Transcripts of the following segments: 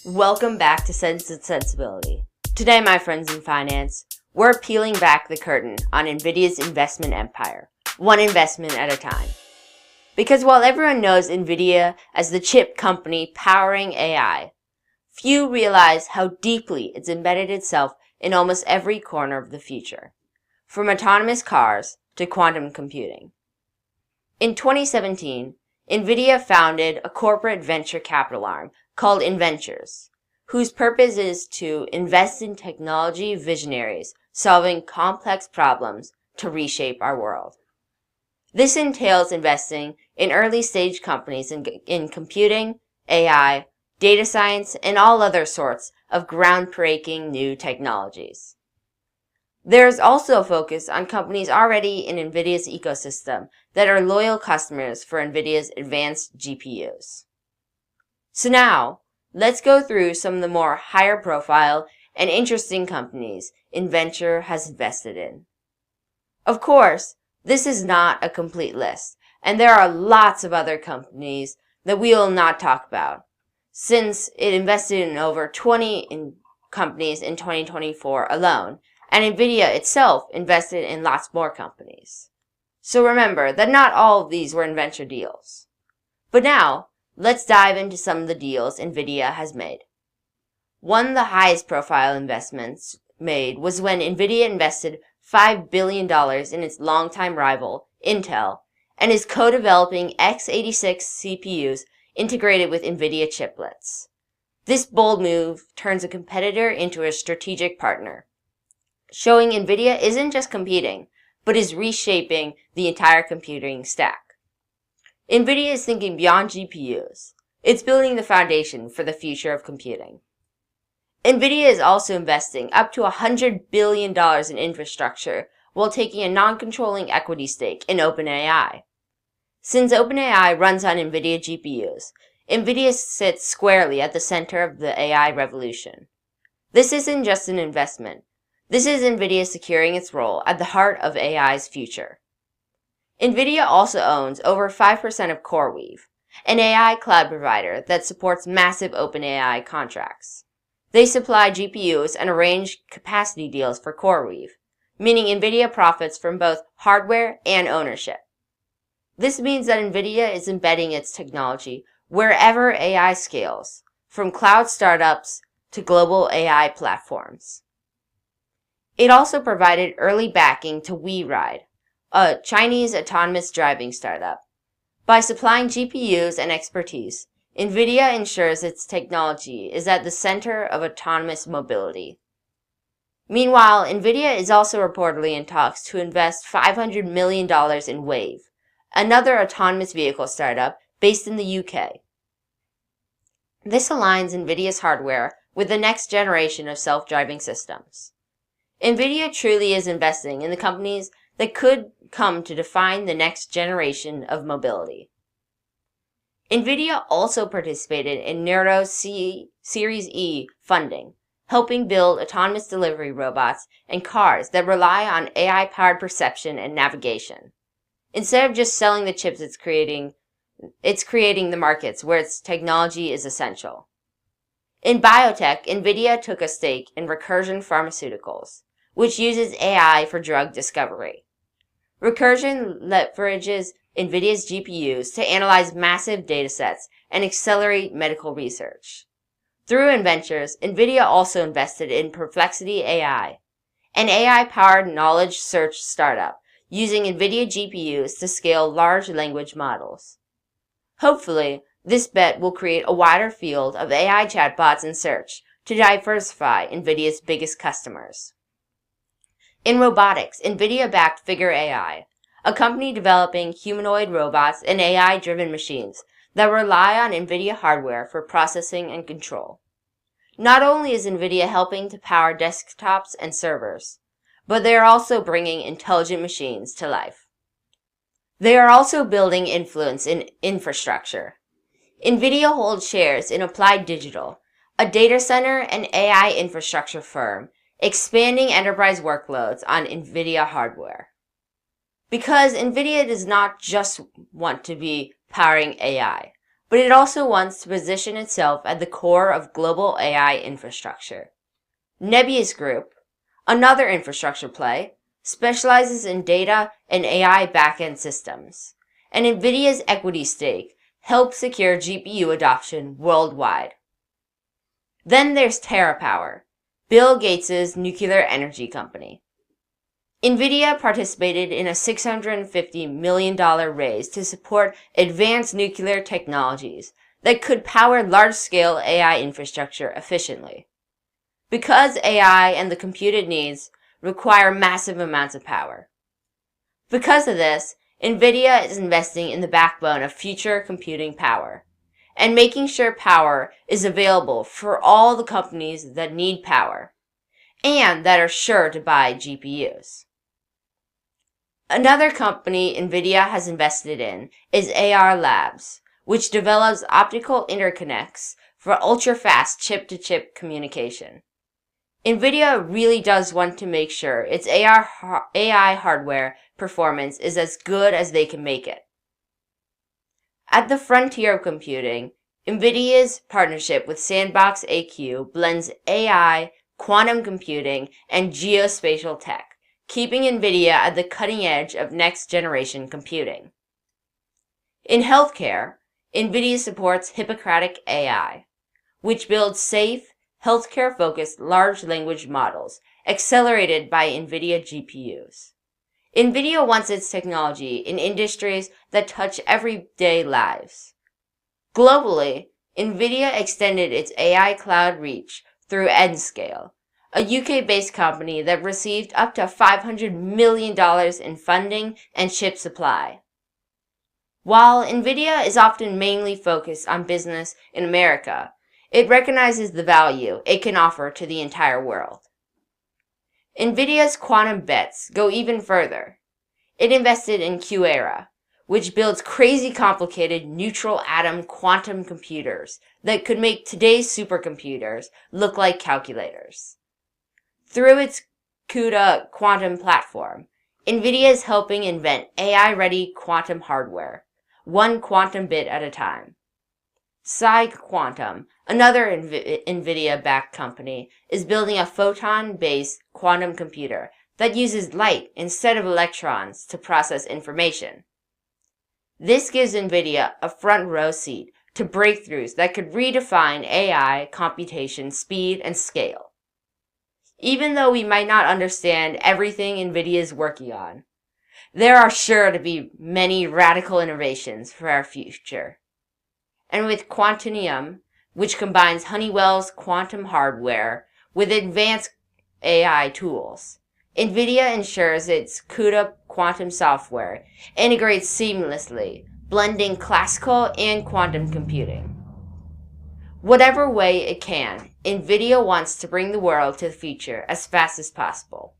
Welcome back to Sensibility. Today, my friends in finance, we're peeling back the curtain on NVIDIA's investment empire, one investment at a time. Because while everyone knows NVIDIA as the chip company powering AI, few realize how deeply it's embedded itself in almost every corner of the future, from autonomous cars to quantum computing. In 2017, NVIDIA founded a corporate venture capital arm called InVentures, whose purpose is to invest in technology visionaries solving complex problems to reshape our world. This entails investing in early-stage companies in computing, AI, data science, and all other sorts of groundbreaking new technologies. There is also a focus on companies already in NVIDIA's ecosystem that are loyal customers for NVIDIA's advanced GPUs. So now, let's go through some of the more higher profile and interesting companies InVenture has invested in. Of course, this is not a complete list, and there are lots of other companies that we will not talk about, since it invested in over 20 companies in 2024 alone, and NVIDIA itself invested in lots more companies. So remember that not all of these were InVenture deals. But now, let's dive into some of the deals NVIDIA has made. One of the highest profile investments made was when NVIDIA invested $5 billion in its longtime rival, Intel, and is co-developing x86 CPUs integrated with NVIDIA chiplets. This bold move turns a competitor into a strategic partner, showing NVIDIA isn't just competing, but is reshaping the entire computing stack. NVIDIA is thinking beyond GPUs. It's building the foundation for the future of computing. NVIDIA is also investing up to $100 billion in infrastructure while taking a non-controlling equity stake in OpenAI. Since OpenAI runs on NVIDIA GPUs, NVIDIA sits squarely at the center of the AI revolution. This isn't just an investment. This is NVIDIA securing its role at the heart of AI's future. NVIDIA also owns over 5% of CoreWeave, an AI cloud provider that supports massive OpenAI contracts. They supply GPUs and arrange capacity deals for CoreWeave, meaning NVIDIA profits from both hardware and ownership. This means that NVIDIA is embedding its technology wherever AI scales, from cloud startups to global AI platforms. It also provided early backing to WeRide, a Chinese autonomous driving startup. By supplying GPUs and expertise, NVIDIA ensures its technology is at the center of autonomous mobility. Meanwhile, NVIDIA is also reportedly in talks to invest $500 million in Wave, another autonomous vehicle startup based in the UK. This aligns NVIDIA's hardware with the next generation of self-driving systems. NVIDIA truly is investing in the companies that could come to define the next generation of mobility. NVIDIA also participated in Neuro's Series E funding, helping build autonomous delivery robots and cars that rely on AI-powered perception and navigation. Instead of just selling the chips it's creating the markets where its technology is essential. In biotech, NVIDIA took a stake in Recursion Pharmaceuticals, which uses AI for drug discovery. Recursion leverages NVIDIA's GPUs to analyze massive datasets and accelerate medical research. Through InVentures, NVIDIA also invested in Perplexity AI, an AI-powered knowledge search startup using NVIDIA GPUs to scale large language models. Hopefully, this bet will create a wider field of AI chatbots in search to diversify NVIDIA's biggest customers. In robotics, NVIDIA backed Figure AI, a company developing humanoid robots and AI-driven machines that rely on NVIDIA hardware for processing and control. Not only is NVIDIA helping to power desktops and servers, but they are also bringing intelligent machines to life. They are also building influence in infrastructure. NVIDIA holds shares in Applied Digital, a data center and AI infrastructure firm, expanding enterprise workloads on NVIDIA hardware. Because NVIDIA does not just want to be powering AI. but it also wants to position itself at the core of global AI infrastructure. Nebius Group, another infrastructure play, specializes in data and AI backend systems, and NVIDIA's equity stake helps secure GPU adoption worldwide. Then there's TerraPower, Bill Gates' nuclear energy company. NVIDIA participated in a $650 million raise to support advanced nuclear technologies that could power large-scale AI infrastructure efficiently. Because AI and the compute it needs require massive amounts of power. Because of this, NVIDIA is investing in the backbone of future computing power and making sure power is available for all the companies that need power and that are sure to buy GPUs. Another company NVIDIA has invested in is AR Labs, which develops optical interconnects for ultra-fast chip-to-chip communication. NVIDIA really does want to make sure its AI hardware performance is as good as they can make it. At the frontier of computing, NVIDIA's partnership with Sandbox AQ blends AI, quantum computing, and geospatial tech, keeping NVIDIA at the cutting edge of next-generation computing. In healthcare, NVIDIA supports Hippocratic AI, which builds safe, healthcare-focused large language models accelerated by NVIDIA GPUs. NVIDIA wants its technology in industries that touch everyday lives. Globally, NVIDIA extended its AI cloud reach through Nscale, a UK-based company that received up to $500 million in funding and chip supply. While NVIDIA is often mainly focused on business in America, it recognizes the value it can offer to the entire world. NVIDIA's quantum bets go even further. It invested in QEra, which builds crazy complicated neutral atom quantum computers that could make today's supercomputers look like calculators. Through its CUDA quantum platform, NVIDIA is helping invent AI-ready quantum hardware, one quantum bit at a time. PsiQuantum, another NVIDIA-backed company, is building a photon-based quantum computer that uses light instead of electrons to process information. This gives NVIDIA a front-row seat to breakthroughs that could redefine AI computation speed and scale. Even though we might not understand everything NVIDIA is working on, there are sure to be many radical innovations for our future. And with Quantinuum, which combines Honeywell's quantum hardware with advanced AI tools, NVIDIA ensures its CUDA quantum software integrates seamlessly, blending classical and quantum computing. Whatever way it can, NVIDIA wants to bring the world to the future as fast as possible.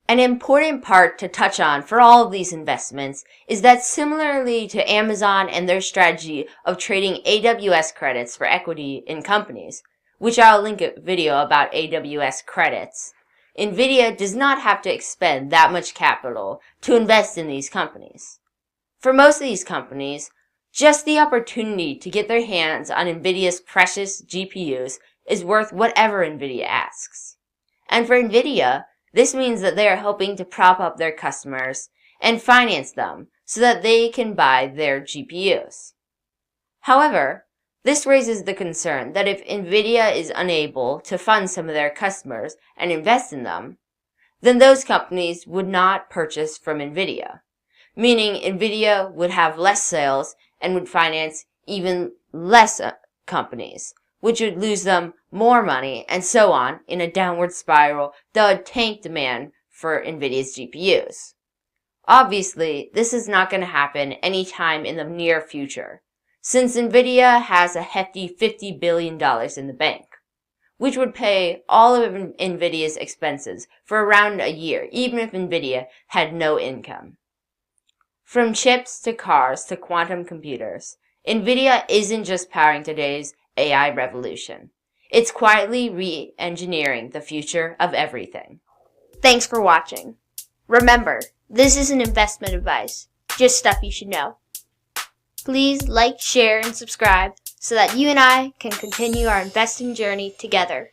An important part to touch on for all of these investments is that similarly to Amazon and their strategy of trading AWS credits for equity in companies, which I'll link a video about AWS credits, NVIDIA does not have to expend that much capital to invest in these companies. For most of these companies, just the opportunity to get their hands on NVIDIA's precious GPUs is worth whatever NVIDIA asks. And for NVIDIA, this means that they are helping to prop up their customers and finance them so that they can buy their GPUs. However, this raises the concern that if NVIDIA is unable to fund some of their customers and invest in them, then those companies would not purchase from NVIDIA, meaning NVIDIA would have less sales and would finance even less companies, which would lose them more money, and so on, in a downward spiral that would tank demand for NVIDIA's GPUs. Obviously, this is not going to happen anytime in the near future, since NVIDIA has a hefty $50 billion in the bank, which would pay all of NVIDIA's expenses for around a year, even if NVIDIA had no income. From chips to cars to quantum computers, NVIDIA isn't just powering today's AI revolution. It's quietly re-engineering the future of everything. Thanks for watching. Remember, this isn't investment advice, just stuff you should know. Please like, share, and subscribe so that you and I can continue our investing journey together.